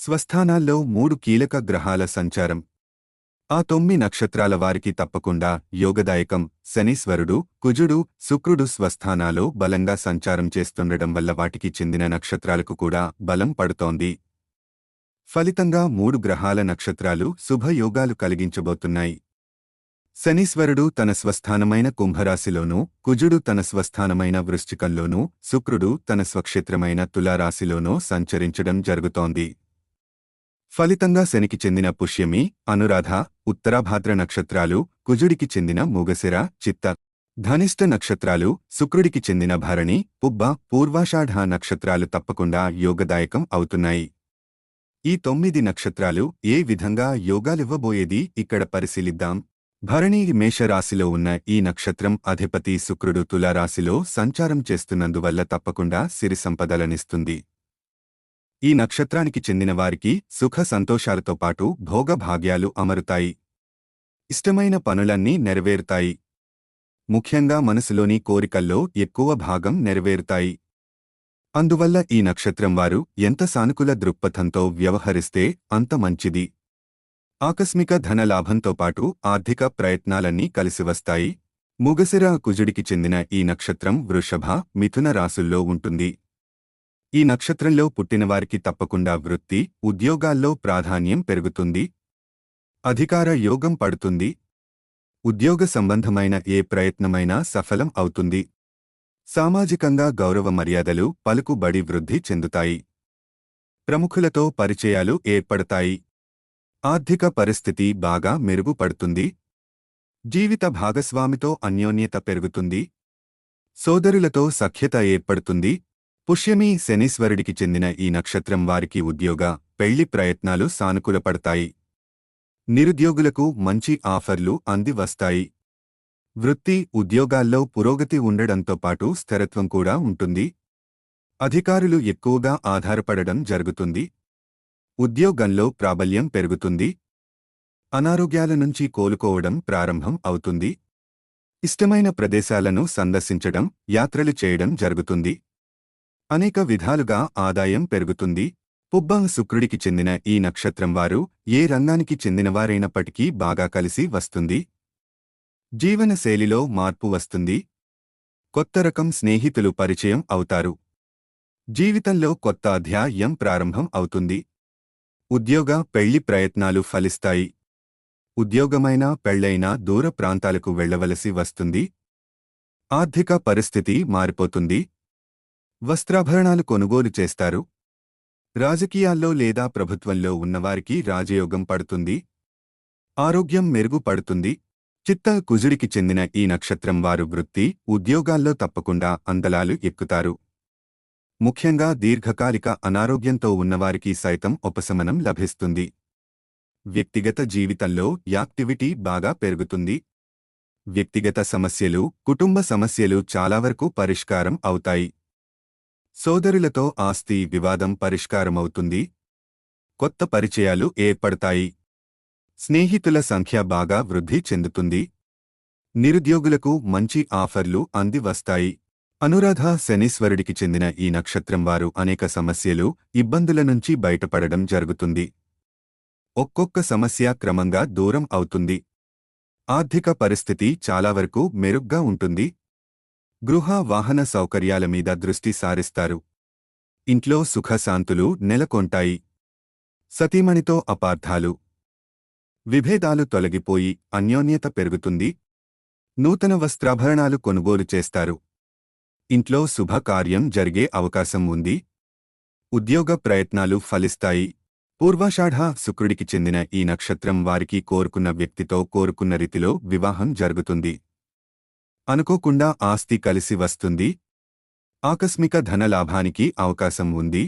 స్వస్థానాల్లో 3 కీలక గ్రహాల సంచారం. ఆ 9 నక్షత్రాల వారికి తప్పకుండా యోగదాయకం. శనీశ్వరుడు, కుజుడు, శుక్రుడు స్వస్థానాలో బలంగా సంచారం చేస్తుండడం వల్ల వాటికి చెందిన నక్షత్రాలకు కూడా బలం పడుతోంది. ఫలితంగా 3 గ్రహాల నక్షత్రాలు శుభయోగాలు కలిగించబోతున్నాయి. శనీశ్వరుడు తన స్వస్థానమైన కుంభరాశిలోనూ, కుజుడు తన స్వస్థానమైన వృశ్చికంలోనూ, శుక్రుడు తన స్వక్షేత్రమైన తులారాశిలోనూ సంచరించడం జరుగుతోంది. ఫలితంగా శనికి చెందిన పుష్యమి, అనురాధ, ఉత్తరాభాద్ర నక్షత్రాలు, కుజుడికి చెందిన మూగశిర, చిత్త, ధనిష్ట నక్షత్రాలు, శుక్రుడికి చెందిన భరణి, పుబ్బ, పూర్వాషాఢ నక్షత్రాలు తప్పకుండా యోగదాయకం అవుతున్నాయి. ఈ 9 నక్షత్రాలు ఏ విధంగా యోగాలివ్వబోయేది ఇక్కడ పరిశీలిద్దాం. భరణి మేషరాశిలో ఉన్న ఈ నక్షత్రం అధిపతి శుక్రుడు తులారాశిలో సంచారం చేస్తున్నందువల్ల తప్పకుండా సిరి సంపదలనిస్తుంది. ఈ నక్షత్రానికి చెందిన వారికి సుఖ సంతోషాలతో పాటు భోగభాగ్యాలు అమరుతాయి. ఇష్టమైన పనులన్నీ నెరవేరుతాయి. ముఖ్యంగా మనసులోని కోరికల్లో ఎక్కువ భాగం నెరవేరుతాయి. అందువల్ల ఈ నక్షత్రం వారు ఎంత సానుకూల దృక్పథంతో వ్యవహరిస్తే అంత మంచిది. ఆకస్మిక ధనలాభంతో పాటు ఆర్థిక ప్రయత్నాలన్నీ కలిసివస్తాయి. మూగశిర కుజుడికి చెందిన ఈ నక్షత్రం వృషభ, మిథున రాశుల్లో ఉంటుంది. ఈ నక్షత్రంలో పుట్టినవారికి తప్పకుండా వృత్తి, ఉద్యోగాల్లో ప్రాధాన్యం పెరుగుతుంది. అధికార యోగం పడుతుంది. ఉద్యోగ సంబంధమైన ఏ ప్రయత్నమైనా సఫలం అవుతుంది. సామాజికంగా గౌరవ మర్యాదలు, పలుకుబడి వృద్ధి చెందుతాయి. ప్రముఖులతో పరిచయాలు ఏర్పడతాయి. ఆర్థిక పరిస్థితి బాగా మెరుగుపడుతుంది. జీవిత భాగస్వామితో అన్యోన్యత పెరుగుతుంది. సోదరులతో సఖ్యత ఏర్పడుతుంది. పుష్యమి, శనీశ్వరుడికి చెందిన ఈ నక్షత్రం వారికి ఉద్యోగ, పెళ్లి ప్రయత్నాలు సానుకూలపడతాయి. నిరుద్యోగులకు మంచి ఆఫర్లు అంది వస్తాయి. వృత్తి, ఉద్యోగాల్లో పురోగతి ఉండడంతో పాటు స్థిరత్వం కూడా ఉంటుంది. అధికారులు ఎక్కువగా ఆధారపడడం జరుగుతుంది. ఉద్యోగంలో ప్రాబల్యం పెరుగుతుంది. అనారోగ్యాల నుంచి కోలుకోవడం ప్రారంభం అవుతుంది. ఇష్టమైన ప్రదేశాలను సందర్శించడం, యాత్రలు చేయడం జరుగుతుంది. అనేక విధాలుగా ఆదాయం పెరుగుతుంది. పుబ్బ, శుక్రుడికి చెందిన ఈ నక్షత్రం వారు ఏ రంగానికి చెందినవారైనప్పటికీ బాగా కలిసి వస్తుంది. జీవనశైలిలో మార్పు వస్తుంది. కొత్త రకం స్నేహితులు పరిచయం అవుతారు. జీవితంలో కొత్త అధ్యాయం ప్రారంభం అవుతుంది. ఉద్యోగ, పెళ్లి ప్రయత్నాలు ఫలిస్తాయి. ఉద్యోగమైనా పెళ్లైనా దూర ప్రాంతాలకు వెళ్లవలసి వస్తుంది. ఆర్థిక పరిస్థితి మారిపోతుంది. వస్త్రాభరణాలు కొనుగోలు చేస్తారు. రాజకీయాల్లో లేదా ప్రభుత్వంలో ఉన్నవారికి రాజయోగం పడుతుంది. ఆరోగ్యం మెరుగుపడుతుంది. చిత్త, కుజుడికి చెందిన ఈ నక్షత్రం వారు వృత్తి, ఉద్యోగాల్లో తప్పకుండా అందలాలు ఎక్కుతారు. ముఖ్యంగా దీర్ఘకాలిక అనారోగ్యంతో ఉన్నవారికి సైతం ఉపశమనం లభిస్తుంది. వ్యక్తిగత జీవితంలో యాక్టివిటీ బాగా పెరుగుతుంది. వ్యక్తిగత సమస్యలు, కుటుంబ సమస్యలు చాలా వరకు పరిష్కారం అవుతాయి. సోదరులతో ఆస్తి వివాదం పరిష్కారమవుతుంది. కొత్త పరిచయాలు ఏర్పడతాయి. స్నేహితుల సంఖ్య బాగా వృద్ధి చెందుతుంది. నిరుద్యోగులకు మంచి ఆఫర్లు అంది వస్తాయి. అనురాధ, శనీశ్వరుడికి చెందిన ఈ నక్షత్రం వారు అనేక సమస్యలు, ఇబ్బందుల నుంచి బయటపడడం జరుగుతుంది. ఒక్కొక్క సమస్య క్రమంగా దూరం అవుతుంది. ఆర్థిక పరిస్థితి చాలా వరకు మెరుగ్గా ఉంటుంది. గృహ, వాహన సౌకర్యాల మీద దృష్టి సారిస్తారు. ఇంట్లో సుఖశాంతులు నెలకొంటాయి. సతీమణితో అపార్థాలు, విభేదాలు తొలగిపోయి అన్యోన్యత పెరుగుతుంది. నూతన వస్త్రాభరణాలు కొనుగోలు చేస్తారు. ఇంట్లో శుభకార్యం జరిగే అవకాశం ఉంది. ఉద్యోగ ప్రయత్నాలు ఫలిస్తాయి. పూర్వాషాఢ, శుక్రుడికి చెందిన ఈ నక్షత్రం వారికి కోరుకున్న వ్యక్తితో కోరుకున్న రీతిలో వివాహం జరుగుతుంది. అనుకోకుండా ఆస్తి కలిసి వస్తుంది. ఆకస్మిక ధనలాభానికి అవకాశం ఉంది.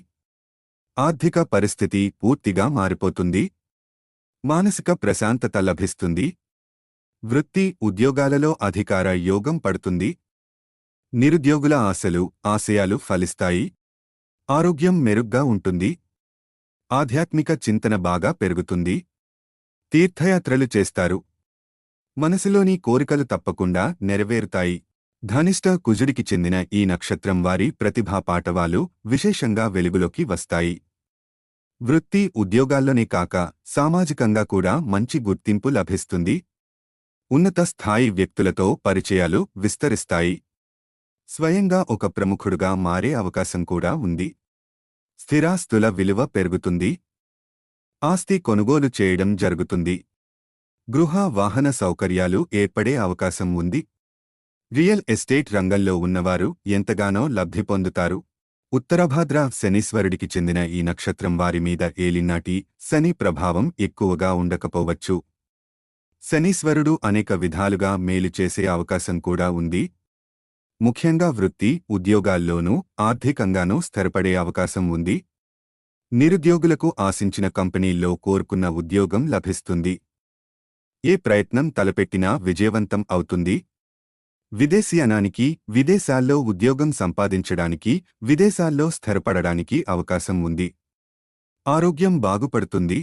ఆర్థిక పరిస్థితి పూర్తిగా మారిపోతుంది. మానసిక ప్రశాంతత లభిస్తుంది. వృత్తి, ఉద్యోగాలలో అధికార యోగం పడుతుంది. నిరుద్యోగుల ఆశలు, ఆశయాలు ఫలిస్తాయి. ఆరోగ్యం మెరుగ్గా ఉంటుంది. ఆధ్యాత్మిక చింతన బాగా పెరుగుతుంది. తీర్థయాత్రలు చేస్తారు. మనసులోని కోరికలు తప్పకుండా నెరవేరుతాయి. ధనిష్ట, కుజుడికి చెందిన ఈ నక్షత్రం వారి ప్రతిభా పాటవాలు విశేషంగా వెలుగులోకి వస్తాయి. వృత్తి ఉద్యోగాల్లోనే కాక సామాజికంగా కూడా మంచి గుర్తింపు లభిస్తుంది. ఉన్నత స్థాయి వ్యక్తులతో పరిచయాలు విస్తరిస్తాయి. స్వయంగా ఒక ప్రముఖుడుగా మారే అవకాశం కూడా ఉంది. స్థిరాస్తుల విలువ పెరుగుతుంది. ఆస్తి కొనుగోలు చేయడం జరుగుతుంది. గృహ వాహన సౌకర్యాలు ఏర్పడే అవకాశం ఉంది. రియల్ ఎస్టేట్ రంగంలో ఉన్నవారు ఎంతగానో లబ్ధి పొందుతారు. ఉత్తరాభాద్ర శనీశ్వరుడికి చెందిన ఈ నక్షత్రం వారి మీద ఏలినాటి శని ప్రభావం ఎక్కువగా ఉండకపోవచ్చు. శనీశ్వరుడు అనేక విధాలుగా మేలు చేసే అవకాశం కూడా ఉంది. ముఖ్యంగా వృత్తి ఉద్యోగాల్లోనూ ఆర్థికంగానూ స్థిరపడే అవకాశం ఉంది. నిరుద్యోగులకు ఆశించిన కంపెనీల్లో కోరుకున్న ఉద్యోగం లభిస్తుంది. ఏ ప్రయత్నం తలపెట్టినా విజయవంతం అవుతుంది. విదేశీయానానికి, విదేశాల్లో ఉద్యోగం సంపాదించడానికి, విదేశాల్లో స్థిరపడడానికి అవకాశం ఉంది. ఆరోగ్యం బాగుపడుతుంది.